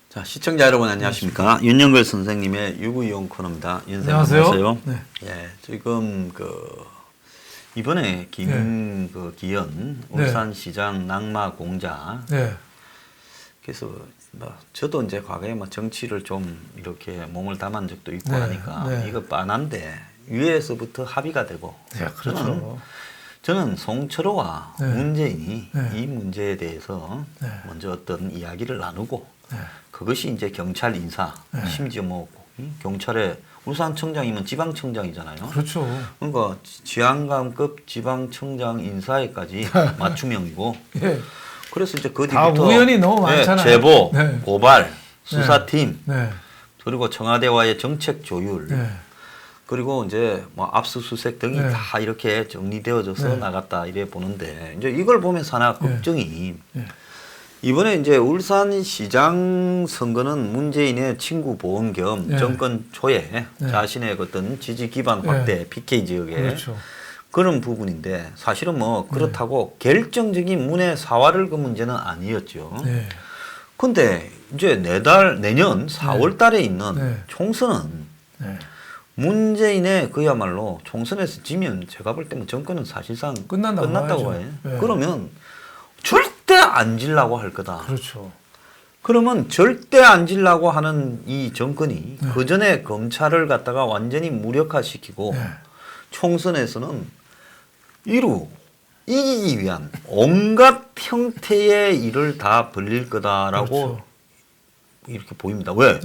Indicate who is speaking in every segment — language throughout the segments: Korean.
Speaker 1: 자, 시청자 여러분 안녕하십니까? 윤영걸 선생님의 유구이용 코너입니다.
Speaker 2: 안녕하세요.
Speaker 1: 네. 예, 지금 이번에 기현 울산시장 낙마공자.
Speaker 2: 네.
Speaker 1: 그래서 저도 이제 과거에 정치를 좀 이렇게 몸을 담은 적도 있고 하니까 이거 빤한데 위에서부터 합의가 되고.
Speaker 2: 네, 그렇죠.
Speaker 1: 저는 송철호와 문재인이 이 문제에 대해서
Speaker 2: 네.
Speaker 1: 먼저 어떤 이야기를 나누고
Speaker 2: 네.
Speaker 1: 그것이 이제 경찰 인사, 심지어 경찰의 울산청장이면 지방청장이잖아요.
Speaker 2: 그렇죠.
Speaker 1: 그러니까 지안감급 지방청장 인사에까지 맞춤형이고.
Speaker 2: 예.
Speaker 1: 그래서 이제 그
Speaker 2: 다
Speaker 1: 뒤부터
Speaker 2: 우연히 너무 많잖아요.
Speaker 1: 제보, 고발, 수사팀,
Speaker 2: 네.
Speaker 1: 그리고 청와대와의 정책 조율.
Speaker 2: 네.
Speaker 1: 그리고 이제 압수수색 등이 다 이렇게 정리되어져서 나갔다 이래 보는데 이제 이걸 보면서 하나 걱정이 이번에 이제 울산시장 선거는 문재인의 친구 보험 겸 정권 초에 자신의 어떤 지지 기반 확대 PK 지역에
Speaker 2: 그렇죠.
Speaker 1: 그런 부분인데 사실은 그렇다고 결정적인 문의 사활을 그 문제는 아니었죠. 근데 이제 내년 4월 달에 있는 총선은 문재인의 그야말로 총선에서 지면 제가 볼 때는 정권은 사실상 끝났다고 봐요. 그러면 절대 안 질라고 할 거다.
Speaker 2: 그렇죠.
Speaker 1: 그러면 절대 안 질라고 하는 이 정권이 그 전에 검찰을 갖다가 완전히 무력화시키고 총선에서는 이기기 위한 온갖 형태의 일을 다 벌릴 거다라고
Speaker 2: 그렇죠.
Speaker 1: 이렇게 보입니다. 왜?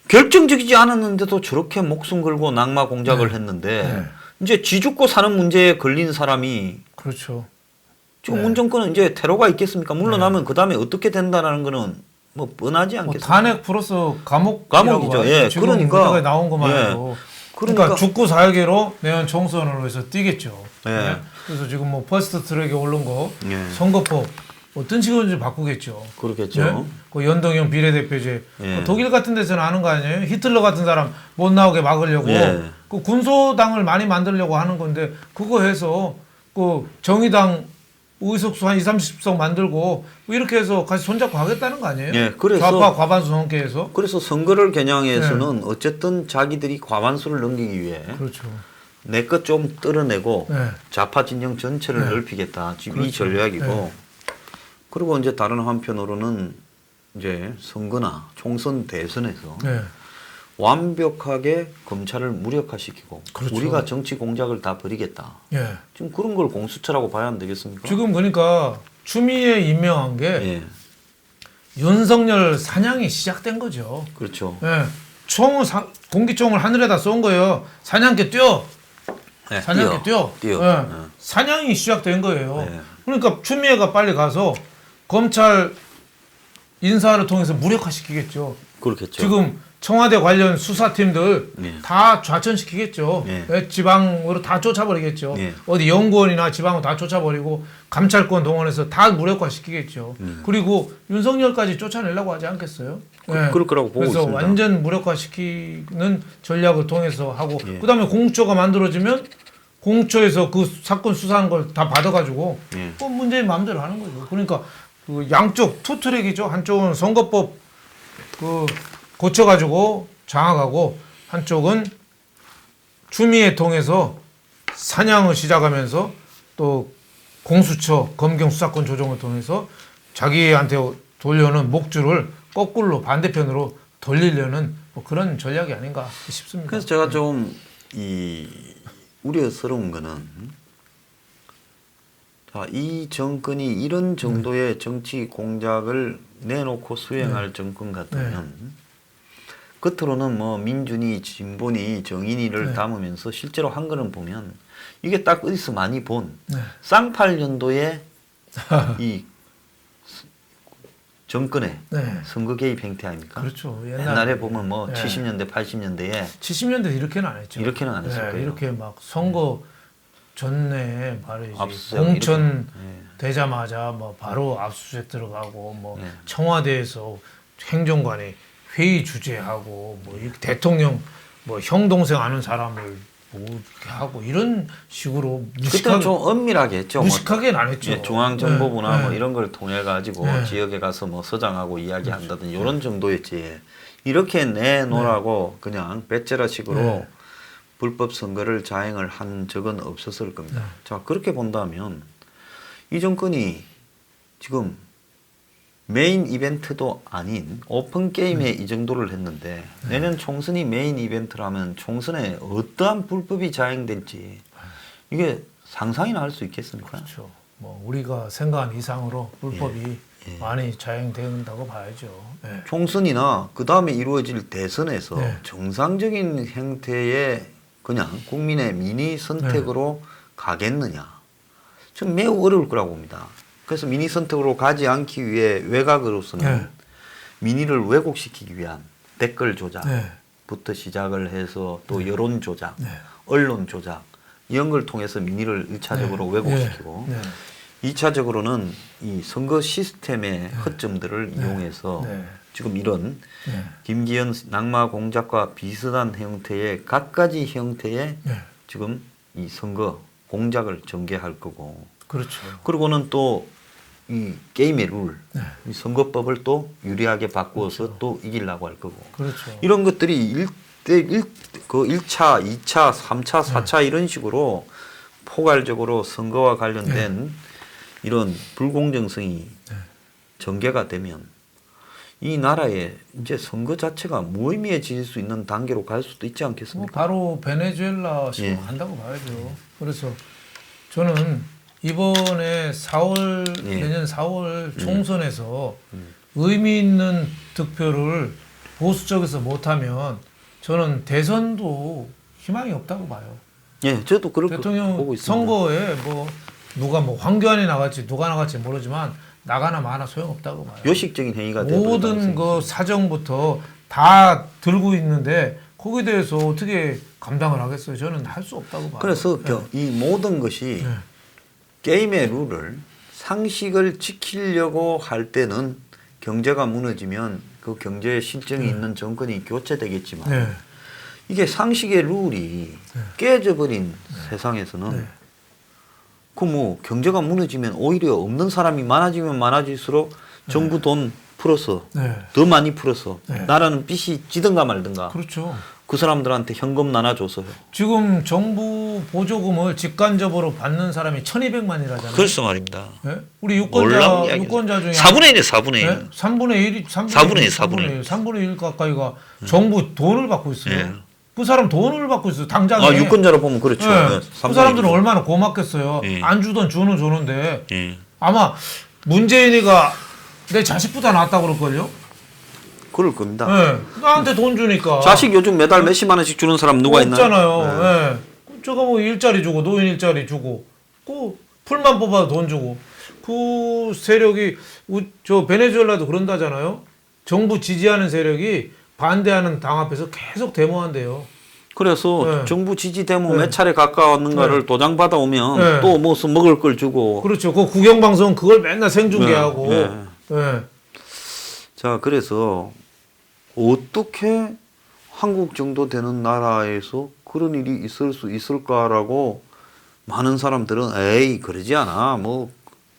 Speaker 1: 결정적이지 않았는데도 저렇게 목숨 걸고 낙마 공작을 했는데 이제 지 죽고 사는 문제에 걸린 사람이
Speaker 2: 그렇죠.
Speaker 1: 지금 문정권은 이제 테러가 있겠습니까? 물러나면 그 다음에 어떻게 된다라는 거는 뻔하지 않겠습니까?
Speaker 2: 탄핵 플러스
Speaker 1: 감옥이죠. 예,
Speaker 2: 지금
Speaker 1: 그러니까
Speaker 2: 나온 것만 해도 그러니까 죽고 살기로 내년 총선으로 해서 뛰겠죠. 그래서 지금 퍼스트 트랙에 오른 거 선거법 어떤 식으로든지 바꾸겠죠.
Speaker 1: 그렇겠죠.
Speaker 2: 그 연동형 비례대표제 독일 같은 데서는 아는 거 아니에요? 히틀러 같은 사람 못 나오게 막으려고 그 군소당을 많이 만들려고 하는 건데 그거 해서 그 정의당 의석수 한 20, 30석 만들고 이렇게 해서 같이 손잡고 하겠다는 거 아니에요?
Speaker 1: 그래서
Speaker 2: 좌파 과반수 넘게 해서.
Speaker 1: 그래서 선거를 겨냥해서는 어쨌든 자기들이 과반수를 넘기기 위해
Speaker 2: 그렇죠.
Speaker 1: 내 것 좀 떨어내고 좌파 진영 전체를 넓히겠다. 지금 이 전략이고. 그리고 이제 다른 한편으로는 이제 선거나 총선 대선에서 완벽하게 검찰을 무력화시키고 우리가 정치 공작을 다 벌이겠다. 지금 그런 걸 공수처라고 봐야 안 되겠습니까?
Speaker 2: 지금 그러니까 추미애 임명한 게 윤석열 사냥이 시작된 거죠.
Speaker 1: 그렇죠.
Speaker 2: 총을 공기총을 하늘에다 쏜 거예요. 사냥개 뛰어. 사냥개 뛰어. 사냥이 시작된 거예요. 그러니까 추미애가 빨리 가서 검찰 인사를 통해서 무력화시키겠죠.
Speaker 1: 그렇겠죠.
Speaker 2: 지금 청와대 관련 수사팀들 다 좌천시키겠죠. 지방으로 다 쫓아버리겠죠. 어디 연구원이나 지방으로 다 쫓아버리고 감찰권 동원해서 다 무력화시키겠죠. 그리고 윤석열까지 쫓아내려고 하지 않겠어요?
Speaker 1: 그럴 거라고 보고
Speaker 2: 그래서
Speaker 1: 있습니다.
Speaker 2: 완전 무력화시키는 전략을 통해서 하고 그다음에 공수처가 만들어지면 공수처에서 그 사건 수사한 걸 다 받아가지고 문재인 마음대로 하는 거죠. 그러니까 그 양쪽 투 트랙이죠. 한쪽은 선거법 고쳐가지고 장악하고 한쪽은 추미애 통해서 사냥을 시작하면서 또 공수처 검경 수사권 조정을 통해서 자기한테 돌려는 목줄을 거꾸로 반대편으로 돌리려는 그런 전략이 아닌가 싶습니다.
Speaker 1: 그래서 제가 좀 우려스러운 거는 이 정권이 이런 정도의 정치 공작을 내놓고 수행할 정권 같으면 겉으로는 민준이 진보니 정인이를 담으면서 실제로 한 거는 보면 이게 딱 어디서 많이 본 쌍팔년도의 이 정권의 선거 개입 행태 아닙니까?
Speaker 2: 그렇죠.
Speaker 1: 옛날에 보면 70년대, 80년대에
Speaker 2: 70년대 이렇게는 안 했죠.
Speaker 1: 이렇게는 안 했을 거예요.
Speaker 2: 이렇게 막 선거 전에 말이지
Speaker 1: 압수수색
Speaker 2: 공천
Speaker 1: 이렇게.
Speaker 2: 되자마자 뭐 바로 압수수색 들어가고 뭐
Speaker 1: 네.
Speaker 2: 청와대에서 행정관이 회의 주재하고 뭐 대통령 뭐 형 동생 아는 사람을 뭐 이렇게 하고 이런 식으로
Speaker 1: 그때는 좀 엄밀하게 했죠.
Speaker 2: 무식하게는 안 했죠.
Speaker 1: 예, 중앙정보부나
Speaker 2: 네,
Speaker 1: 뭐
Speaker 2: 네.
Speaker 1: 이런 걸 통해 가지고
Speaker 2: 네.
Speaker 1: 지역에 가서 뭐 서장하고 이야기한다든지 이런 정도였지. 이렇게 내놓으라고 그냥 배째라식으로
Speaker 2: 네.
Speaker 1: 불법 선거를 자행을 한 적은 없었을 겁니다.
Speaker 2: 네.
Speaker 1: 자, 그렇게 본다면 이 정권이 지금 메인 이벤트도 아닌 오픈 게임에 이 정도를 했는데 내년 총선이 메인 이벤트라면 총선에 어떠한 불법이 자행될지 이게 상상이나 할 수 있겠습니까?
Speaker 2: 그렇죠. 뭐 우리가 생각한 이상으로 불법이
Speaker 1: 예.
Speaker 2: 많이 자행된다고 봐야죠. 예.
Speaker 1: 총선이나 그 다음에 이루어질 대선에서
Speaker 2: 네.
Speaker 1: 정상적인 형태의 그냥 국민의 민의 선택으로 가겠느냐? 전 매우 어려울 거라고 봅니다. 그래서 민의 선택으로 가지 않기 위해 외곽으로서는
Speaker 2: 네.
Speaker 1: 민의를 왜곡시키기 위한 댓글 조작부터
Speaker 2: 네.
Speaker 1: 시작을 해서 또 여론 조작,
Speaker 2: 네.
Speaker 1: 언론 조작 이런 걸 통해서 민의를 1차적으로
Speaker 2: 네.
Speaker 1: 왜곡시키고
Speaker 2: 네.
Speaker 1: 2차적으로는 이 선거 시스템의 허점들을 이용해서
Speaker 2: 네.
Speaker 1: 지금 이런
Speaker 2: 네.
Speaker 1: 김기현 낙마 공작과 비슷한 형태의 각가지 형태의
Speaker 2: 네.
Speaker 1: 지금 이 선거 공작을 전개할 거고
Speaker 2: 그렇죠.
Speaker 1: 그리고는 또 이 게임의 룰,
Speaker 2: 네.
Speaker 1: 이 선거법을 또 유리하게 바꾸어서 또 이기려고 할 거고
Speaker 2: 그렇죠.
Speaker 1: 이런 것들이 그 1차, 2차, 3차, 4차 이런 식으로 포괄적으로 선거와 관련된 이런 불공정성이 전개가 되면 이 나라의 이제 선거 자체가 무의미해질 수 있는 단계로 갈 수도 있지
Speaker 2: 뭐
Speaker 1: 않겠습니까?
Speaker 2: 바로 베네수엘라식으로
Speaker 1: 예.
Speaker 2: 한다고 봐야죠. 그래서 저는 이번에 4월
Speaker 1: 예.
Speaker 2: 내년 4월 총선에서 의미 있는 득표를 보수 쪽에서 못하면 저는 대선도 희망이 없다고 봐요.
Speaker 1: 예, 저도 그렇게
Speaker 2: 대통령
Speaker 1: 보고 있습니다.
Speaker 2: 선거에 뭐 누가 뭐 황교안이 나갈지 누가 나갈지 모르지만 나가나 마나 소용없다고 봐요.
Speaker 1: 요식적인 행위가
Speaker 2: 모든 그 사정부터 다 들고 있는데 거기에 대해서 어떻게 감당을 하겠어요? 저는 할 수 없다고 봐요.
Speaker 1: 그래서
Speaker 2: 네.
Speaker 1: 이 모든 것이
Speaker 2: 네.
Speaker 1: 게임의 룰을 상식을 지키려고 할 때는 경제가 무너지면 그 경제에 실정이 있는 정권이 교체되겠지만
Speaker 2: 네.
Speaker 1: 이게 상식의 룰이 깨져버린 세상에서는
Speaker 2: 네.
Speaker 1: 그 뭐 경제가 무너지면 오히려 없는 사람이 많아지면 많아질수록 정부 돈 풀어서
Speaker 2: 네.
Speaker 1: 더 많이 풀어서
Speaker 2: 네.
Speaker 1: 나라는 빚이 지든가 말든가
Speaker 2: 그렇죠.
Speaker 1: 그 사람들한테 현금 나눠줘서요.
Speaker 2: 지금 정부 보조금을 직간접으로 받는 사람이 1,200만이라잖아요.
Speaker 1: 그래서 말입니다.
Speaker 2: 네? 우리
Speaker 1: 놀라운 이야기죠.
Speaker 2: 유권자 중에
Speaker 1: 4분의 1이에요, 4분의 1.
Speaker 2: 네? 3분의 1이 3분의 1 가까이가 정부 돈을 받고 있어요.
Speaker 1: 네.
Speaker 2: 그 사람 돈을 받고 있어요. 당장에.
Speaker 1: 아, 유권자로 보면 그렇죠.
Speaker 2: 네.
Speaker 1: 네,
Speaker 2: 그 사람들은 얼마나 고맙겠어요.
Speaker 1: 예.
Speaker 2: 안 주던 주는 주는데
Speaker 1: 예.
Speaker 2: 아마 문재인이가 내 자식보다 낫다고 그럴걸요?
Speaker 1: 그럴 겁니다.
Speaker 2: 네. 나한테 돈 주니까.
Speaker 1: 자식 요즘 매달 몇십만 원씩 주는 사람 누가 있나요?
Speaker 2: 없잖아요. 네. 저거 뭐 일자리 주고 노인 일자리 주고 그 풀만 뽑아도 돈 주고 그 세력이 저 베네수엘라도 그런다잖아요. 정부 지지하는 세력이 반대하는 당 앞에서 계속 데모한대요.
Speaker 1: 그래서
Speaker 2: 네.
Speaker 1: 정부 지지 데모
Speaker 2: 네.
Speaker 1: 몇 차례 가까웠는가를
Speaker 2: 네.
Speaker 1: 도장 받아오면
Speaker 2: 네.
Speaker 1: 또 무슨 먹을 걸 주고.
Speaker 2: 그렇죠. 그 국영방송 그걸 맨날 생중계하고.
Speaker 1: 네.
Speaker 2: 네.
Speaker 1: 자, 그래서 어떻게 한국 정도 되는 나라에서 그런 일이 있을 수 있을까라고 많은 사람들은 에이 그러지 않아 뭐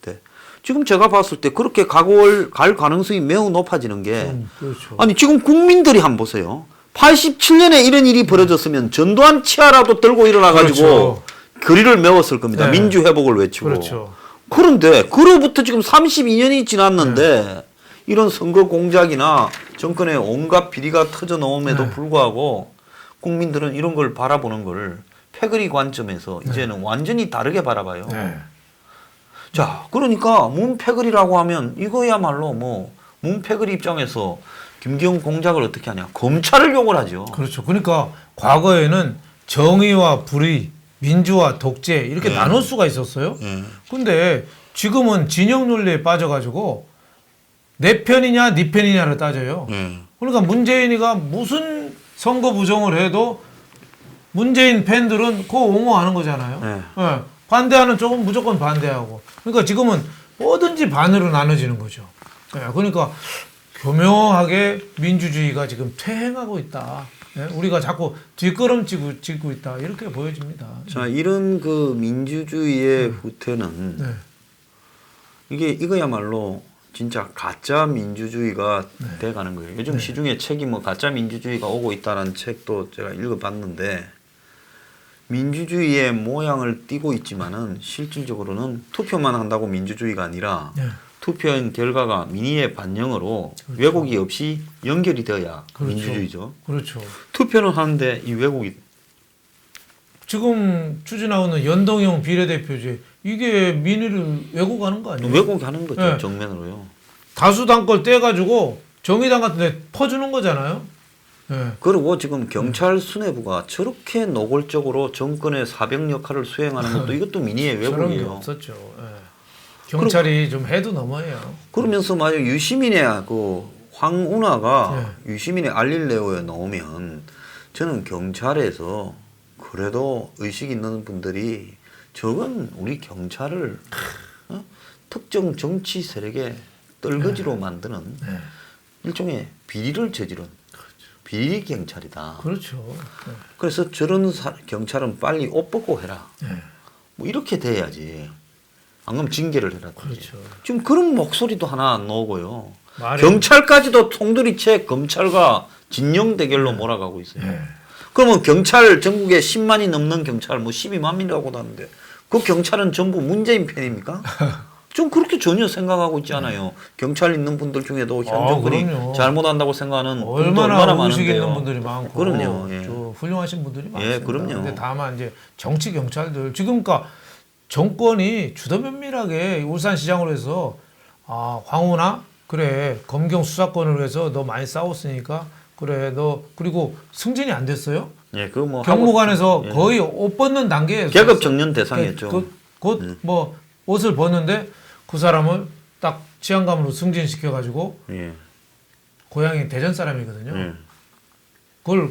Speaker 1: 네. 지금 제가 봤을 때 그렇게 갈 가능성이 매우 높아지는 게
Speaker 2: 그렇죠.
Speaker 1: 아니 지금 국민들이 한번 보세요. 87년에 이런 일이 벌어졌으면 전두환 치아라도 들고 일어나가지고
Speaker 2: 그렇죠.
Speaker 1: 거리를 메웠을 겁니다.
Speaker 2: 네.
Speaker 1: 민주 회복을 외치고.
Speaker 2: 그렇죠.
Speaker 1: 그런데 그로부터 지금 32년이 지났는데 이런 선거 공작이나 정권의 온갖 비리가 터져 나옴에도
Speaker 2: 네.
Speaker 1: 불구하고 국민들은 이런 걸 바라보는 걸 패거리 관점에서 이제는 완전히 다르게 바라봐요.
Speaker 2: 네.
Speaker 1: 자, 그러니까 문패거리라고 하면 이거야말로 뭐 문패거리 입장에서 김기현 공작을 어떻게 하냐? 검찰을 용을 하죠.
Speaker 2: 그렇죠. 그러니까 과거에는 정의와 불의, 민주와 독재 이렇게 나눌 수가 있었어요. 근데 지금은 진영 논리에 빠져가지고 내 편이냐 네 편이냐를 따져요. 그러니까 문재인이가 무슨 선거 부정을 해도 문재인 팬들은 그거 옹호하는 거잖아요.
Speaker 1: 네.
Speaker 2: 예. 반대하는 쪽은 무조건 반대하고. 그러니까 지금은 뭐든지 반으로 나눠지는 거죠. 예. 그러니까 교묘하게 민주주의가 지금 퇴행하고 있다. 예. 우리가 자꾸 뒷걸음치고 있다. 이렇게 보여집니다.
Speaker 1: 자, 이런 그 민주주의의 후퇴는
Speaker 2: 네.
Speaker 1: 이거야말로 진짜 가짜 민주주의가 돼가는 거예요. 요즘 시중에 책이 뭐 가짜 민주주의가 오고 있다는 책도 제가 읽어봤는데 민주주의의 모양을 띠고 있지만은 실질적으로는 투표만 한다고 민주주의가 아니라
Speaker 2: 네.
Speaker 1: 투표한 결과가 민의의 반영으로
Speaker 2: 그렇죠.
Speaker 1: 왜곡이 없이 연결이 되어야
Speaker 2: 그렇죠.
Speaker 1: 민주주의죠.
Speaker 2: 그렇죠.
Speaker 1: 투표는 하는데 이 왜곡이
Speaker 2: 지금 추진하고 있는 연동형 비례대표제 이게 민의를 왜곡하는 거 아니에요?
Speaker 1: 왜곡하는 거죠.
Speaker 2: 네.
Speaker 1: 정면으로요.
Speaker 2: 다수당 걸 떼가지고 정의당 같은 데 퍼주는 거잖아요. 네.
Speaker 1: 그리고 지금 경찰 수뇌부가 저렇게 노골적으로 정권의 사병 역할을 수행하는 것도 이것도 민의의
Speaker 2: 저런 게
Speaker 1: 왜곡이에요.
Speaker 2: 없었죠. 예. 경찰이 좀 해도 넘어요.
Speaker 1: 그러면서 만약 유시민의 그 황운하가 유시민의 알릴레오에 나오면 저는 경찰에서 그래도 의식 있는 분들이 저건 우리 경찰을 특정 정치 세력의 떨거지로 만드는 일종의 비리를 저지른 비리 경찰이다.
Speaker 2: 그렇죠. 네.
Speaker 1: 그래서 저런 경찰은 빨리 옷 벗고 해라.
Speaker 2: 네.
Speaker 1: 뭐 이렇게 돼야지. 안 그러면 징계를 해라든지.
Speaker 2: 그렇죠.
Speaker 1: 지금 그런 목소리도 하나 안 나오고요.
Speaker 2: 말이-
Speaker 1: 경찰까지도 통들이채 검찰과 진영 대결로 몰아가고 있어요.
Speaker 2: 네.
Speaker 1: 그러면 경찰 전국에 10만이 넘는 경찰 뭐 12만 명이라고 하는데 그 경찰은 전부 문재인 편입니까? 좀 그렇게 전혀 생각하고 있지 않아요. 경찰 있는 분들 중에도 현 정권이
Speaker 2: 그럼요.
Speaker 1: 잘못한다고 생각하는 분도
Speaker 2: 얼마나 의식
Speaker 1: 많은데요.
Speaker 2: 있는 분들이 많고,
Speaker 1: 그럼요. 예.
Speaker 2: 저 훌륭하신 분들이 많습니다.
Speaker 1: 그럼요.
Speaker 2: 근데 다만 이제 정치 경찰들 지금 그러니까 정권이 주도면밀하게 울산시장으로 해서 황운하 그래 검경 수사권을 위해서 너 많이 싸웠으니까 그래 너 그리고 승진이 안 됐어요?
Speaker 1: 예, 그 뭐
Speaker 2: 경무관에서
Speaker 1: 예.
Speaker 2: 거의 옷 벗는 단계에서
Speaker 1: 계급 정년 대상이었죠.
Speaker 2: 곧 뭐 옷을 벗는데 그 사람을 딱 치안감으로 승진시켜 가지고
Speaker 1: 예.
Speaker 2: 고향이 대전 사람이거든요.
Speaker 1: 예.
Speaker 2: 그걸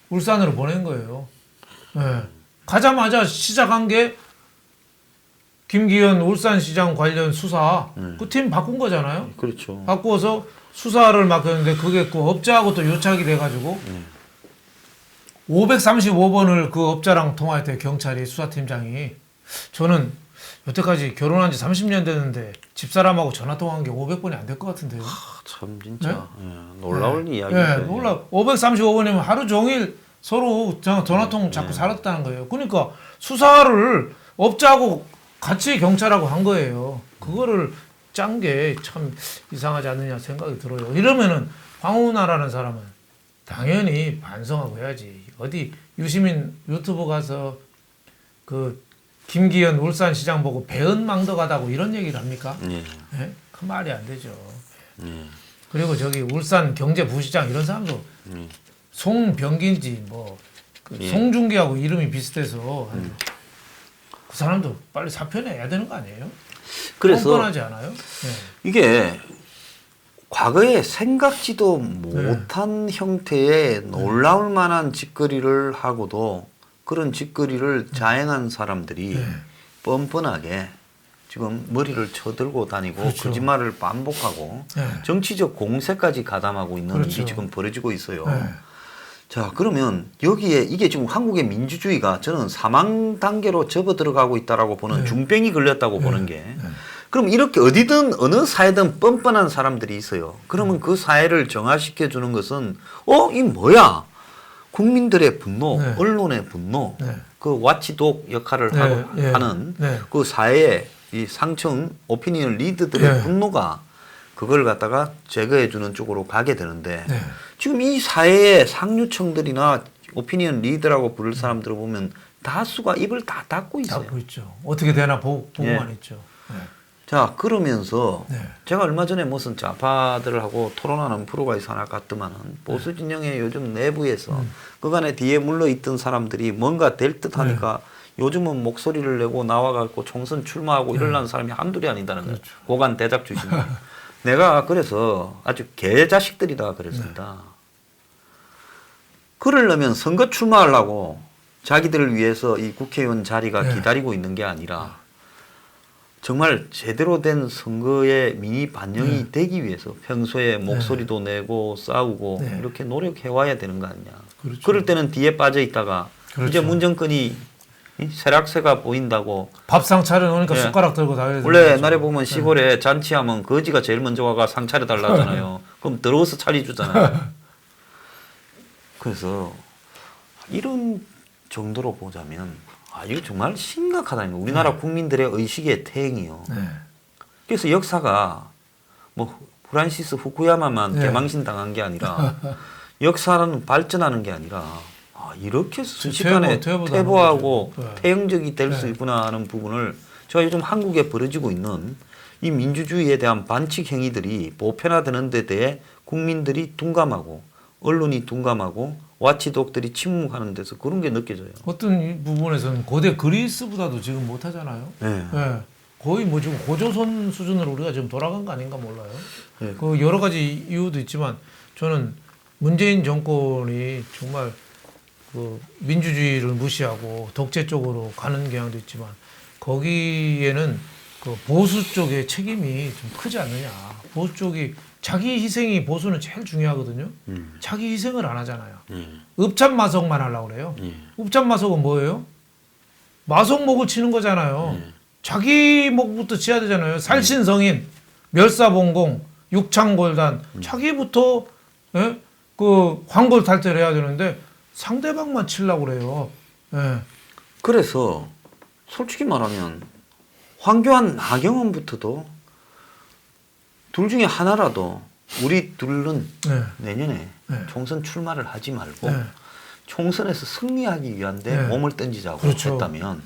Speaker 2: 울산으로 보낸 거예요. 예. 가자마자 시작한 게 김기현 울산시장 관련 수사 그 팀 바꾼 거잖아요.
Speaker 1: 그렇죠.
Speaker 2: 바꾸어서 수사를 맡겼는데 그게 그 업자하고 또 요착이 돼가지고 535번을 그 업자랑 통화했대요. 경찰이 수사팀장이. 저는 여태까지 결혼한 지 30년 됐는데 집사람하고 전화 통화한 게 500번이 안 될 것 같은데요.
Speaker 1: 참 진짜 놀라운 이야기죠.
Speaker 2: 예, 놀라. 535번이면 하루 종일 서로 전화통 자꾸 살았다는 거예요. 그러니까 수사를 업자하고 같이 경찰하고 한 거예요. 그거를 짠 게 참 이상하지 않느냐 생각이 들어요. 이러면은 황운하라는 사람은 당연히 반성하고 해야지. 어디 유시민 유튜브 가서 그 김기현 울산시장 보고 배은망덕하다고 이런 얘기를 합니까?
Speaker 1: 예.
Speaker 2: 예? 그 말이 안 되죠.
Speaker 1: 예.
Speaker 2: 그리고 저기 울산 경제부시장 이런 사람도 송병기인지 그 송중기하고 이름이 비슷해서 그 사람도 빨리 사표내야 되는 거 아니에요?
Speaker 1: 그래서
Speaker 2: 뻔뻔하지 않아요? 예.
Speaker 1: 이게 과거에 생각지도 못한 형태의 놀라울 만한 짓거리를 하고도 그런 짓거리를 자행한 사람들이 뻔뻔하게 지금 머리를 쳐들고 다니고
Speaker 2: 그렇죠.
Speaker 1: 거짓말을 반복하고 정치적 공세까지 가담하고 있는
Speaker 2: 그렇죠.
Speaker 1: 일이 지금 벌어지고 있어요.
Speaker 2: 네.
Speaker 1: 자, 그러면 여기에 이게 지금 한국의 민주주의가 저는 사망 단계로 접어 들어가고 있다라고 보는 중병이 걸렸다고 보는 게 그럼 이렇게 어디든 어느 사회든 뻔뻔한 사람들이 있어요. 그러면 그 사회를 정화시켜 주는 것은 이 뭐야? 국민들의 분노, 언론의 분노, 그 와치독 역할을 하는 그 사회의 이 상층 오피니언 리더들의 분노가 그걸 갖다가 제거해 주는 쪽으로 가게 되는데 지금 이 사회의 상류층들이나 오피니언 리더라고 부를 사람들을 보면 다수가 입을 다 닫고 있어요.
Speaker 2: 닫고 있죠. 어떻게 되나 보고만 있죠.
Speaker 1: 자, 그러면서 제가 얼마 전에 무슨 좌파들하고 토론하는 프로가 있어 하나 갔더만은 보수 진영의 요즘 내부에서 그간에 뒤에 물러있던 사람들이 뭔가 될 듯 하니까 요즘은 목소리를 내고 나와갖고 총선 출마하고 이러려는 사람이 한둘이 아니다는 거예요. 고관 대작 출신들. 내가 그래서 아주 개자식들이다 그랬습니다. 그러려면 선거 출마하려고 자기들을 위해서 이 국회의원 자리가
Speaker 2: 네.
Speaker 1: 기다리고 있는 게 아니라 정말 제대로 된 선거의 민의 반영이 되기 위해서 평소에 목소리도 내고 싸우고 이렇게 노력해 와야 되는 거 아니냐.
Speaker 2: 그렇죠.
Speaker 1: 그럴 때는 뒤에 빠져 있다가
Speaker 2: 그렇죠.
Speaker 1: 이제 문정권이 쇠락세가 보인다고.
Speaker 2: 밥상 차려놓으니까 숟가락 들고 다녀야
Speaker 1: 원래 옛날에 보면 시골에 잔치하면 거지가 제일 먼저 와가 상 차려달라잖아요. 그럼 들어와서 차려주잖아요. 그래서 이런 정도로 보자면 이거 정말 심각하다는 거. 우리나라 국민들의 의식의 퇴행이요. 그래서 역사가 뭐 프란시스 후쿠야마만 개망신 당한 게 아니라 역사는 발전하는 게 아니라 이렇게 순식간에 퇴보하고 퇴행적이 될 수 있구나 하는 부분을 제가 요즘 한국에 벌어지고 있는 이 민주주의에 대한 반칙 행위들이 보편화되는 데 대해 국민들이 둔감하고 언론이 둔감하고 와치독들이 침묵하는 데서 그런 게 느껴져요.
Speaker 2: 어떤 부분에서는 고대 그리스보다도 지금 못하잖아요.
Speaker 1: 네.
Speaker 2: 네. 거의 뭐 지금 고조선 수준으로 우리가 지금 돌아간 거 아닌가 몰라요.
Speaker 1: 네.
Speaker 2: 그 여러 가지 이유도 있지만 저는 문재인 정권이 정말 그 민주주의를 무시하고 독재 쪽으로 가는 경향도 있지만 거기에는 그 보수 쪽의 책임이 좀 크지 않느냐. 보수 쪽이 자기 희생이 보수는 제일 중요하거든요. 자기 희생을 안 하잖아요. 읍참마속만 하려고 그래요. 읍참마속은 뭐예요? 마속목을 치는 거잖아요. 자기 목부터 치야 되잖아요. 살신성인, 멸사봉공, 육창골단 자기부터 그 황골탈퇴를 해야 되는데 상대방만 치려고 그래요.
Speaker 1: 그래서 솔직히 말하면 황교안, 나경원부터도 둘 중에 하나라도 우리 둘은 내년에 총선 출마를 하지 말고 총선에서 승리하기 위한데 몸을 던지자고
Speaker 2: 그렇죠.
Speaker 1: 했다면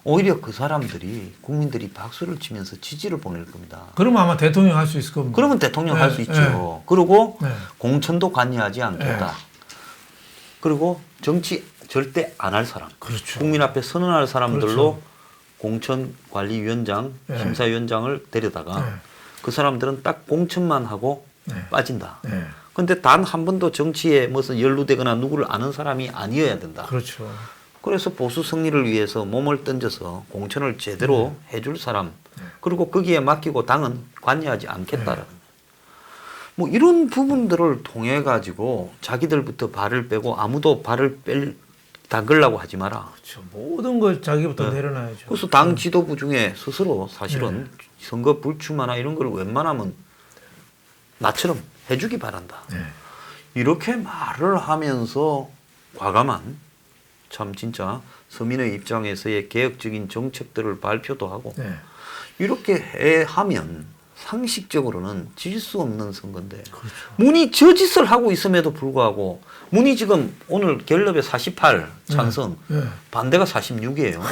Speaker 1: 오히려 그 사람들이 국민들이 박수를 치면서 지지를 보낼 겁니다.
Speaker 2: 그러면 아마 대통령 할 수 있을 겁니다.
Speaker 1: 그러면 대통령 할 수 있죠. 그리고 공천도 관여하지 않겠다. 그리고 정치 절대 안 할 사람.
Speaker 2: 그렇죠.
Speaker 1: 국민 앞에 선언할 사람들로
Speaker 2: 그렇죠.
Speaker 1: 공천관리위원장, 심사위원장을 데려다가 그 사람들은 딱 공천만 하고 빠진다. 근데 단 한 번도 정치에 무슨 연루되거나 누구를 아는 사람이 아니어야 된다.
Speaker 2: 그렇죠.
Speaker 1: 그래서 보수 승리를 위해서 몸을 던져서 공천을 제대로 해줄 사람, 그리고 거기에 맡기고 당은 관여하지 않겠다라는. 뭐 이런 부분들을 통해 가지고 자기들부터 발을 빼고 아무도 발을 닦으려고 하지 마라.
Speaker 2: 그렇죠. 모든 걸 자기부터 내려놔야죠.
Speaker 1: 그래서 당 지도부 중에 스스로 사실은 선거 불출마나 이런 걸 웬만하면 나처럼 해주기 바란다. 이렇게 말을 하면서 과감한 참 진짜 서민의 입장에서의 개혁적인 정책들을 발표도 하고 이렇게 하면 상식적으로는 질 수 없는 선거인데
Speaker 2: 그렇죠.
Speaker 1: 문이 저 짓을 하고 있음에도 불구하고 문이 지금 오늘 갤럽에 48 찬성 반대가 46이에요.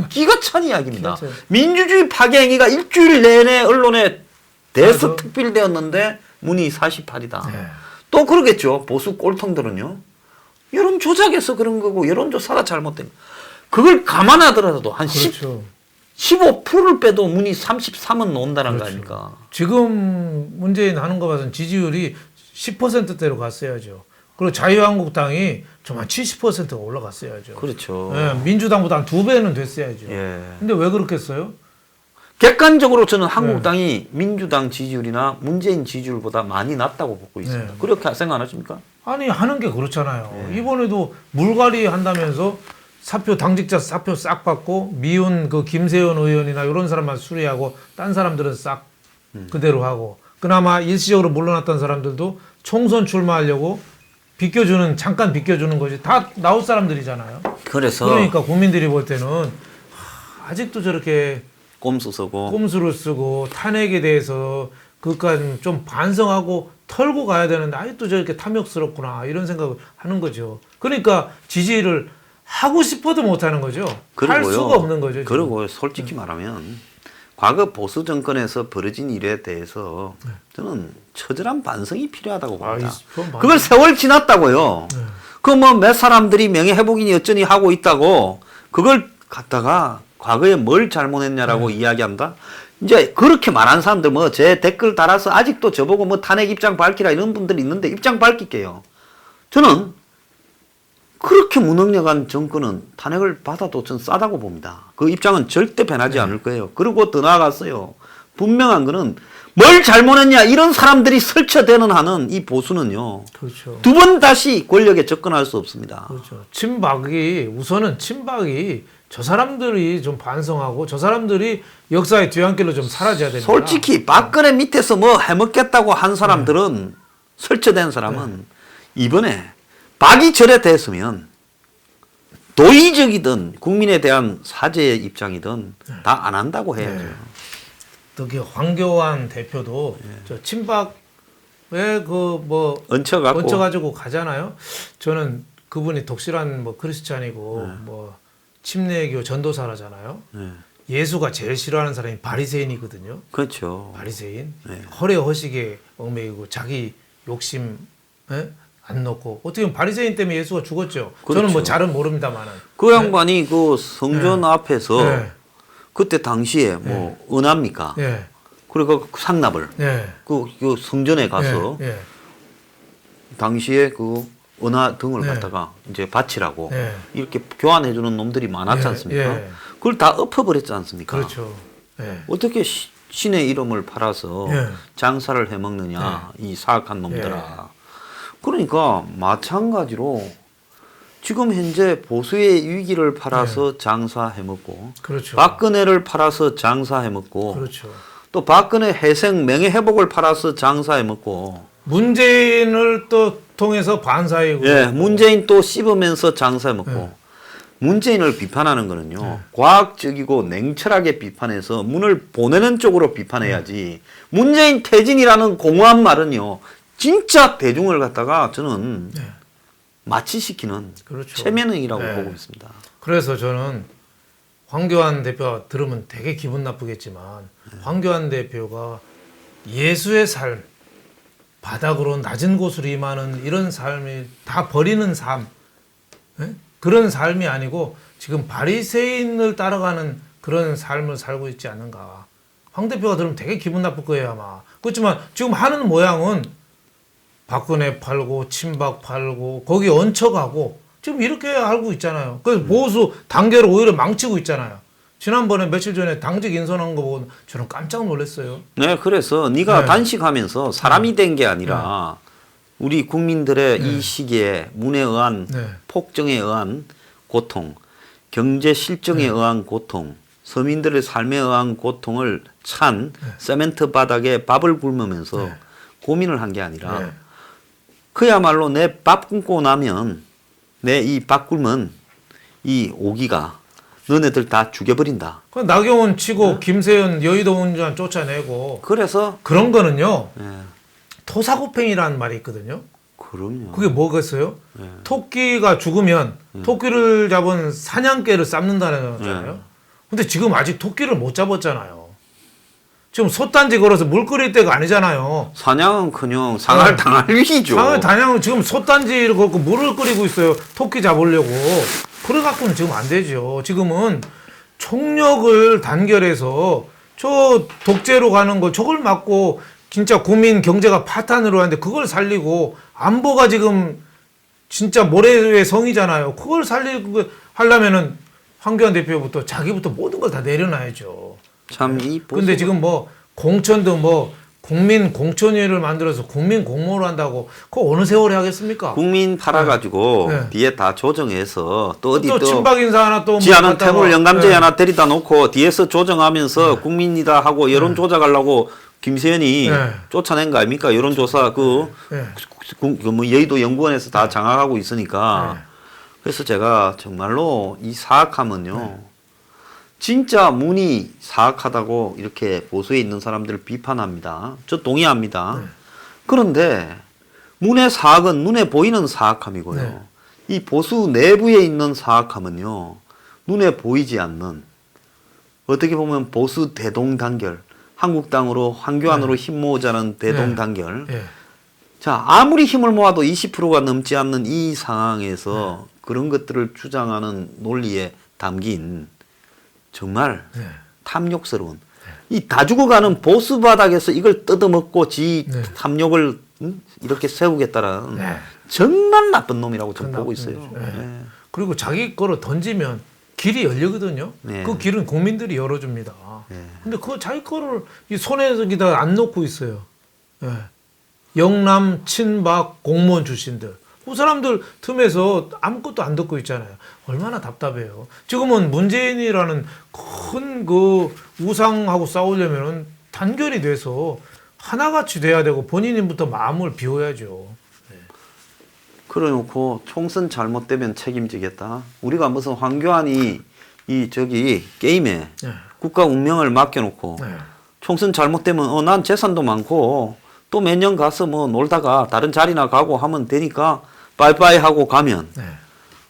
Speaker 1: 기가 찬 이야기입니다. 민주주의 파괴 행위가 일주일 내내 언론에 대서특필되었는데 문이 48이다. 또 그러겠죠. 보수 꼴통들은요. 여론 조작해서 그런 거고 여론조사가 잘못된 거. 그걸 감안하더라도 한
Speaker 2: 그렇죠.
Speaker 1: 15%를 빼도 문이 33은 나온다는 거 아닙니까?
Speaker 2: 지금 문재인 하는 거 봐서는 지지율이 10%대로 갔어야죠. 그리고 자유한국당이 좀 한 70%가 올라갔어야죠.
Speaker 1: 그렇죠.
Speaker 2: 민주당보다 한 2배는 됐어야죠. 근데 왜 그렇겠어요?
Speaker 1: 객관적으로 저는 한국당이 민주당 지지율이나 문재인 지지율보다 많이 낮다고 보고 있습니다. 그렇게 생각 안 하십니까?
Speaker 2: 아니 하는 게 그렇잖아요. 이번에도 물갈이 한다면서 당직자 사표 싹 받고 미운 그 김세현 의원이나 이런 사람만 수리하고 딴 사람들은 싹 그대로 하고 그나마 일시적으로 물러났던 사람들도 총선 출마하려고 잠깐 비껴주는 거지. 다 나올 사람들이잖아요. 그러니까 국민들이 볼 때는 아직도 저렇게 꼼수를 쓰고 탄핵에 대해서 그까지 좀 반성하고 털고 가야 되는데 아직도 저렇게 탐욕스럽구나 이런 생각을 하는 거죠. 그러니까 지지를 하고 싶어도 못하는 거죠. 할 수가 없는 거죠. 지금.
Speaker 1: 그리고 솔직히 말하면 과거 보수 정권에서 벌어진 일에 대해서 저는 처절한 반성이 필요하다고 봅니다. 그걸 세월 지났다고요. 그 뭐 몇 사람들이 명예회복이니 어쩌니 하고 있다고 그걸 갖다가 과거에 뭘 잘못했냐라고 이야기한다. 이제 그렇게 말한 사람들 뭐 제 댓글 달아서 아직도 저보고 뭐 탄핵 입장 밝히라 이런 분들이 있는데 입장 밝힐게요. 저는 그렇게 무능력한 정권은 탄핵을 받아도 전 싸다고 봅니다. 그 입장은 절대 변하지 않을 거예요. 그리고 더 나아갔어요. 분명한 거는 뭘 잘못했냐 이런 사람들이 설쳐되는 한은 이 보수는요.
Speaker 2: 그렇죠.
Speaker 1: 두 번 다시 권력에 접근할 수 없습니다.
Speaker 2: 그렇죠. 우선은 친박이 저 사람들이 좀 반성하고 저 사람들이 역사의 뒤안길로 좀 사라져야 됩니다.
Speaker 1: 솔직히 박근혜 밑에서 뭐 해먹겠다고 한 사람들은 설쳐된 사람은 이번에 박이 절에 됐으면 도의적이든 국민에 대한 사죄의 입장이든 다 안 한다고 해야죠.
Speaker 2: 특히 황교안 대표도 저 친박에 얹혀가지고 가잖아요. 저는 그분이 독실한 뭐 크리스찬이고 뭐 침례교 전도사라잖아요. 예수가 제일 싫어하는 사람이 바리새인이거든요.
Speaker 1: 그렇죠.
Speaker 2: 바리새인 허례 허식에 얽매이고 자기 욕심 안 놓고 어떻게 보면 바리새인 때문에 예수가 죽었죠.
Speaker 1: 그렇죠.
Speaker 2: 저는 뭐 잘은 모릅니다만은
Speaker 1: 그 양반이 그 성전 앞에서 그때 당시에 뭐 은합니까? 그리고 그 상납을 그 성전에 가서 당시에 그 은하 등을 갖다가 이제 바치라고 이렇게 교환해 주는 놈들이 많았지 않습니까? 그걸 다 엎어버렸지 않습니까?
Speaker 2: 그렇죠.
Speaker 1: 어떻게 신의 이름을 팔아서 장사를 해먹느냐 이 사악한 놈들아. 그러니까 마찬가지로 지금 현재 보수의 위기를 팔아서 장사해먹고
Speaker 2: 그렇죠.
Speaker 1: 박근혜를 팔아서 장사해먹고
Speaker 2: 그렇죠.
Speaker 1: 또 박근혜 회생 명예회복을 팔아서 장사해먹고
Speaker 2: 문재인을 또 통해서 반사이고
Speaker 1: 문재인 또 씹으면서 장사해먹고 문재인을 비판하는 거는요 과학적이고 냉철하게 비판해서 문을 보내는 쪽으로 비판해야지 문재인 퇴진이라는 공허한 말은요 진짜 대중을 갖다가 저는 마취시키는
Speaker 2: 그렇죠.
Speaker 1: 체면행위라고 보고 있습니다.
Speaker 2: 그래서 저는 황교안 대표가 들으면 되게 기분 나쁘겠지만 황교안 대표가 예수의 삶, 바닥으로 낮은 곳으로 임하는 이런 삶이 다 버리는 삶, 그런 삶이 아니고 지금 바리새인을 따라가는 그런 삶을 살고 있지 않는가. 황 대표가 들으면 되게 기분 나쁠 거예요 아마. 그렇지만 지금 하는 모양은 박근혜 팔고 친박 팔고 거기 얹혀가고 지금 이렇게 알고 있잖아요. 그래서 보수 단계를 오히려 망치고 있잖아요. 지난번에 며칠 전에 당직 인선한 거 보고 저는 깜짝 놀랐어요.
Speaker 1: 네, 그래서 네가 단식하면서 사람이 된 게 아니라 우리 국민들의 이 시기에 문에 의한 폭정에 의한 고통, 경제 실정에 의한 고통, 서민들의 삶에 의한 고통을 찬 세멘트 바닥에 밥을 굶으면서 고민을 한 게 아니라 그야말로 내 밥 굶고 나면 내 이 밥 굶은 이 오기가 너네들 다 죽여버린다.
Speaker 2: 나경원 치고 김세연 여의도 운전 쫓아내고
Speaker 1: 그래서
Speaker 2: 그런 거는요. 토사구팽이라는 말이 있거든요.
Speaker 1: 그럼요.
Speaker 2: 그게 뭐겠어요? 토끼가 죽으면 토끼를 잡은 사냥개를 삶는다는 거잖아요. 근데 지금 아직 토끼를 못 잡았잖아요. 지금 솥단지 걸어서 물 끓일 때가 아니잖아요.
Speaker 1: 사냥은커녕 상할 당할 위기죠.
Speaker 2: 상할 단양은 지금 솥단지를 걸고 물을 끓이고 있어요. 토끼 잡으려고. 그래 갖고는 지금 안 되죠. 지금은 총력을 단결해서 저 독재로 가는 거 저걸 막고 진짜 국민 경제가 파탄으로 하는데 그걸 살리고 안보가 지금 진짜 모래의 성이잖아요. 그걸 살리고 하려면은 황교안 대표부터 자기부터 모든 걸 다 내려놔야죠.
Speaker 1: 참 이
Speaker 2: 근데 지금 뭐 공천도 뭐 국민 공천위를 만들어서 국민 공모를 한다고 그거 어느 세월에 하겠습니까?
Speaker 1: 국민 팔아가지고 뒤에 다 조정해서 또 어디
Speaker 2: 또
Speaker 1: 또
Speaker 2: 친박 인사 하나 또
Speaker 1: 지하는 태물 영감제 하나 데리다 놓고 뒤에서 조정하면서 국민이다 하고 여론 조작하려고 김세연이 쫓아낸 거 아닙니까? 여론조사 뭐 여의도 연구원에서 다 장악하고 있으니까 그래서 제가 정말로 이 사악함은요. 진짜 문이 사악하다고 이렇게 보수에 있는 사람들을 비판합니다. 저 동의합니다. 그런데 문의 사악은 눈에 보이는 사악함이고요. 이 보수 내부에 있는 사악함은요. 눈에 보이지 않는 어떻게 보면 보수 대동단결 한국당으로 황교안으로 힘 모으자는 대동단결 자 아무리 힘을 모아도 20%가 넘지 않는 이 상황에서 그런 것들을 주장하는 논리에 담긴 정말 탐욕스러운 이 다 죽어가는 보수 바닥에서 이걸 뜯어먹고 지 탐욕을 이렇게 세우겠다라는 정말 나쁜 놈이라고 저는
Speaker 2: 그
Speaker 1: 보고
Speaker 2: 나쁜
Speaker 1: 있어요.
Speaker 2: 놈이죠.
Speaker 1: 예.
Speaker 2: 그리고 자기 거를 던지면 길이 열리거든요.
Speaker 1: 네.
Speaker 2: 그 길은 국민들이 열어줍니다.
Speaker 1: 네.
Speaker 2: 근데 그 자기 거를 이 손에다가 안 놓고 있어요. 예. 영남, 친박, 공무원 출신들. 그 사람들 틈에서 아무것도 안 듣고 있잖아요. 얼마나 답답해요. 지금은 문재인이라는 큰 그 우상하고 싸우려면은 단결이 돼서 하나같이 돼야 되고 본인부터 마음을 비워야죠.
Speaker 1: 그래놓고 총선 잘못되면 책임지겠다. 우리가 무슨 황교안이 이 저기 게임에
Speaker 2: 네.
Speaker 1: 국가 운명을 맡겨놓고
Speaker 2: 네.
Speaker 1: 총선 잘못되면 난 재산도 많고 또 몇 년 가서 뭐 놀다가 다른 자리나 가고 하면 되니까 빠이빠이 하고 가면
Speaker 2: 네.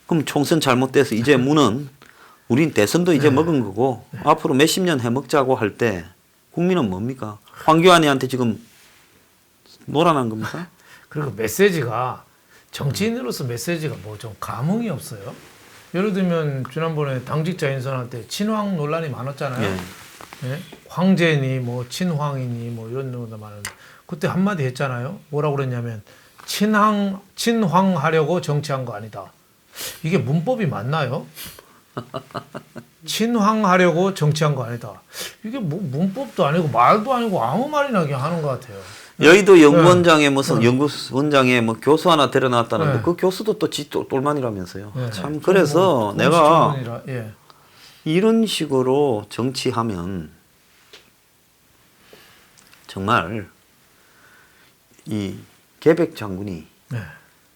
Speaker 1: 그럼 총선 잘못돼서 이제 문은 우린 대선도 이제 먹은 거고 앞으로 몇십 년 해먹자고 할 때 국민은 뭡니까? 황교안이한테 지금 놀아난 겁니까?
Speaker 2: 그리고 메시지가 정치인으로서 메시지가 뭐 좀 감흥이 없어요. 예를 들면 지난번에 당직자 인선할 때 친황 논란이 많았잖아요.
Speaker 1: 예.
Speaker 2: 예? 황제니 뭐 친황이니 뭐 이런 논란 많은데 그때 한마디 했잖아요. 뭐라고 그랬냐면 친황하려고 정치한 거 아니다. 이게 문법이 맞나요? 친황하려고 정치한 거 아니다. 이게 뭐 문법도 아니고 말도 아니고 아무 말이나 그냥 하는 것 같아요.
Speaker 1: 여의도 연구원장에 무슨 연구원장에 뭐 교수 하나 데려놨다는데 그 교수도 또 똘만이라면서요. 참 그래서 내가 이런 식으로 정치하면 정말 이 계백 장군이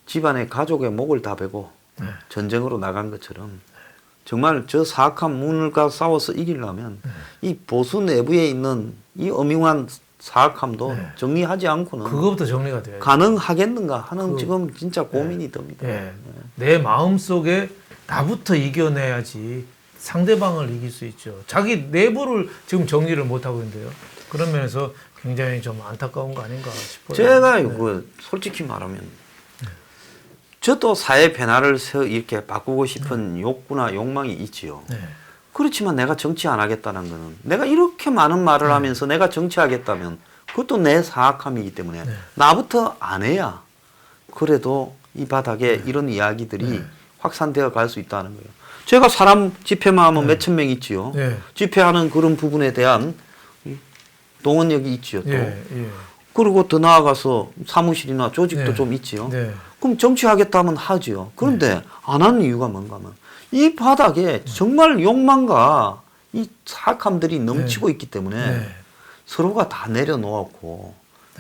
Speaker 1: 집안의 가족의 목을 다 베고 전쟁으로 나간 것처럼 정말 저 사악한 문을과 싸워서 이기려면 이 보수 내부에 있는 이 엄흉한 사악함도 정리하지 않고는
Speaker 2: 그거부터 정리가 돼요.
Speaker 1: 가능하겠는가 하는 지금 진짜 고민이 듭니다.
Speaker 2: 내 마음속에 나부터 이겨내야지 상대방을 이길 수 있죠. 자기 내부를 지금 정리를 못하고 있는데요. 그런 면에서 굉장히 좀 안타까운 거 아닌가 싶어요.
Speaker 1: 제가 그 솔직히 말하면 저도 사회 변화를 이렇게 바꾸고 싶은 욕구나 욕망이 있지요. 그렇지만 내가 정치 안 하겠다는 거는 내가 이렇게 많은 말을 하면서 내가 정치하겠다면 그것도 내 사악함이기 때문에 나부터 안 해야 그래도 이 바닥에 이런 이야기들이 확산되어 갈 수 있다는 거예요. 제가 사람 집회만 하면 몇천 명 있지요. 집회하는 그런 부분에 대한 동원력이 있지요. 또. 그리고 더 나아가서 사무실이나 조직도 좀 있지요. 그럼 정치하겠다면 하지요. 그런데 안 하는 이유가 뭔가 하면 이 바닥에 정말 욕망과 이 사악함들이 넘치고 있기 때문에 서로가 다 내려놓았고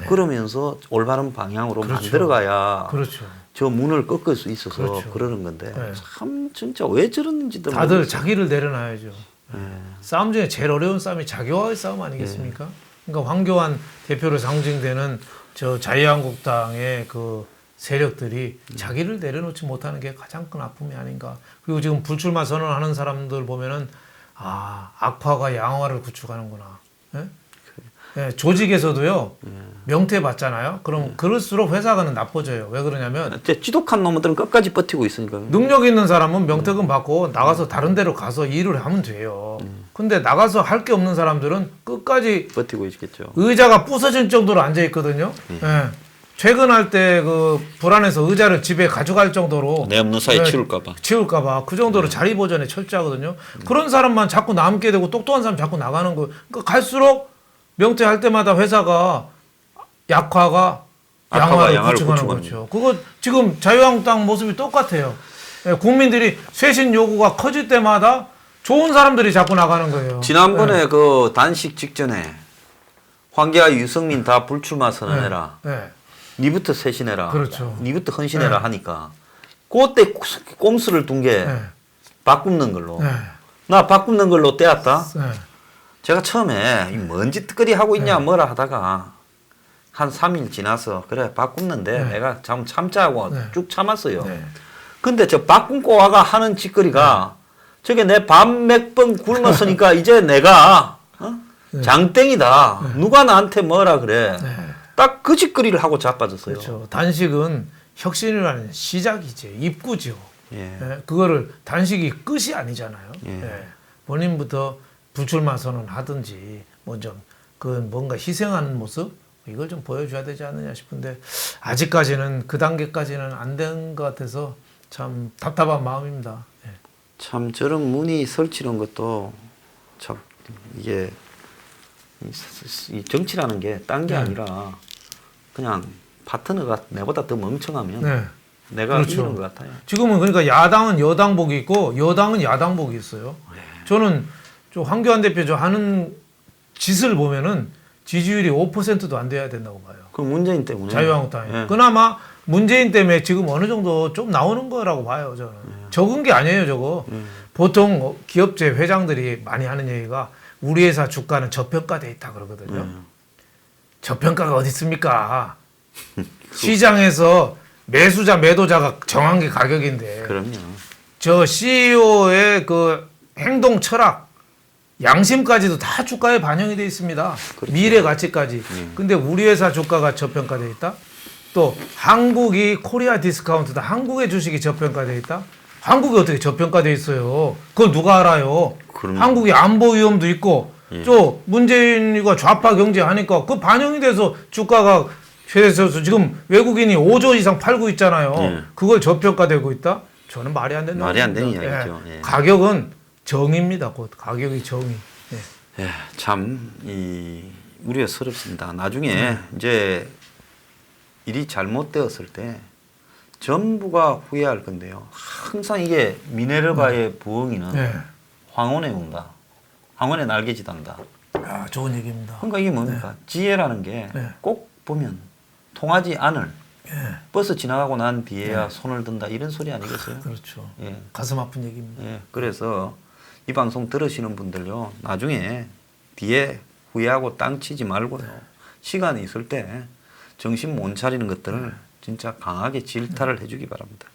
Speaker 1: 그러면서 올바른 방향으로 만들어가야 저 문을 꺾을 수 있어서 그러는 건데 참 진짜 왜 저러는지도
Speaker 2: 다들
Speaker 1: 모르겠어요.
Speaker 2: 자기를 내려놔야죠. 싸움 중에 제일 어려운 싸움이 자기와의 싸움 아니겠습니까? 그러니까 황교안 대표로 상징되는 저 자유한국당의 그 세력들이 자기를 내려놓지 못하는 게 가장 큰 아픔이 아닌가. 그리고 지금 불출마 선언하는 사람들 보면은 악화가 양화를 구축하는구나. 조직에서도요 명퇴 받잖아요. 그럼 그럴수록 회사가 나빠져요. 왜 그러냐면
Speaker 1: 지독한 놈들은 끝까지 버티고 있으니까요.
Speaker 2: 능력 있는 사람은 명퇴금 받고 나가서 다른 데로 가서 일을 하면 돼요. 근데 나가서 할 게 없는 사람들은 끝까지
Speaker 1: 버티고 있겠죠.
Speaker 2: 의자가 부서질 정도로 앉아 있거든요. 퇴근할 때 그 불안해서 의자를 집에 가져갈 정도로
Speaker 1: 내 없는 사이 치울까봐
Speaker 2: 그 정도로 자리 보전에 철저하거든요. 그런 사람만 자꾸 남게 되고 똑똑한 사람 자꾸 나가는 거. 그러니까 갈수록 명퇴할 때마다 회사가 약화가 양화를 구축하는 거죠. 그거 지금 자유한국당 모습이 똑같아요. 국민들이 쇄신 요구가 커질 때마다 좋은 사람들이 자꾸 나가는 거예요.
Speaker 1: 지난번에 그 단식 직전에 황교안 유승민 다 불출마 선언해라. 니부터 쇄신해라.
Speaker 2: 그렇죠.
Speaker 1: 니부터 헌신해라 하니까 그때 꼼수를 둔 게 바꾸는 걸로. 나 바꾸는 걸로 떼었다. 제가 처음에 뭔 짓거리 하고 있냐 뭐라 하다가 한 3일 지나서 그래 바꿨는데 내가 참자고 쭉 참았어요. 근데 저 바꾼 꼬아가 하는 짓거리가 저게 내 밥 몇 번 굶었으니까 이제 내가 장땡이다. 누가 나한테 뭐라 그래. 딱 그 짓거리를 하고 자빠졌어요.
Speaker 2: 그렇죠. 단식은 혁신이라는 시작이지, 입구죠. 그거를 단식이 끝이 아니잖아요. 본인부터 불출마 선언하든지 먼저 그 뭔가 희생하는 모습 이걸 좀 보여줘야 되지 않느냐 싶은데 아직까지는 그 단계까지는 안 된 것 같아서 참 답답한 마음입니다. 예.
Speaker 1: 참 저런 문이 설치는 것도 참 이게 이 정치라는 게 딴 게
Speaker 2: 네.
Speaker 1: 아니라 그냥 파트너가 내보다 더 멍청하면
Speaker 2: 네.
Speaker 1: 내가
Speaker 2: 그렇죠.
Speaker 1: 이기는 것 같아요.
Speaker 2: 지금은 그러니까 야당은 여당복이 있고 여당은 야당복이 있어요. 저는 저 황교안 대표 저 하는 짓을 보면은 지지율이 5%도 안 돼야 된다고 봐요.
Speaker 1: 그 문재인 때문에
Speaker 2: 자유한국당이.
Speaker 1: 예.
Speaker 2: 그나마 문재인 때문에 지금 어느 정도 좀 나오는 거라고 봐요. 저는. 적은 게 아니에요, 저거. 보통 기업체 회장들이 많이 하는 얘기가 우리 회사 주가는 저평가돼 있다 그러거든요. 저평가가 어디 있습니까? 시장에서 매수자, 매도자가 정한 게 가격인데.
Speaker 1: 그럼요.
Speaker 2: 저 CEO의 그 행동 철학, 양심까지도 다 주가에 반영이 돼 있습니다.
Speaker 1: 그렇죠.
Speaker 2: 미래 가치까지. 근데 우리 회사 주가가 저평가돼 있다. 또 한국이 코리아 디스카운트다. 한국의 주식이 저평가돼 있다. 한국이 어떻게 저평가돼 있어요? 그건 누가 알아요?
Speaker 1: 그럼요.
Speaker 2: 한국이 안보 위험도 있고,
Speaker 1: 예.
Speaker 2: 또 문재인이가 좌파 경제하니까 그 반영이 돼서 주가가 최대해서 지금 외국인이 5조 이상 팔고 있잖아요.
Speaker 1: 예.
Speaker 2: 그걸 저평가되고 있다? 저는 말이 안 된다.
Speaker 1: 말이 안 되는 이야기죠. 예.
Speaker 2: 가격은 정의입니다. 곧 가격이 정의. 예.
Speaker 1: 예, 참 우려스럽습니다. 나중에 이제 일이 잘못되었을 때 전부가 후회할 건데요. 항상 이게 미네르바의 부엉이는
Speaker 2: 예.
Speaker 1: 황혼에 온다. 황혼에 날개짓한다.
Speaker 2: 아, 좋은 얘기입니다.
Speaker 1: 그러니까 이게 뭡니까? 지혜라는 게 꼭 보면 통하지 않을 버스 지나가고 난 뒤에야 손을 든다 이런 소리 아니겠어요?
Speaker 2: 그렇죠.
Speaker 1: 예.
Speaker 2: 가슴 아픈 얘기입니다.
Speaker 1: 예. 그래서 이 방송 들으시는 분들요. 나중에 뒤에 후회하고 땅 치지 말고요. 시간이 있을 때 정신 못 차리는 것들을 진짜 강하게 질타를 해주기 바랍니다.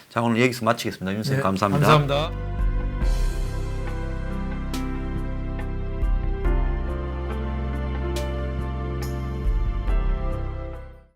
Speaker 1: 자, 오늘 여기서 마치겠습니다. 윤 선생님 감사합니다.
Speaker 2: 감사합니다.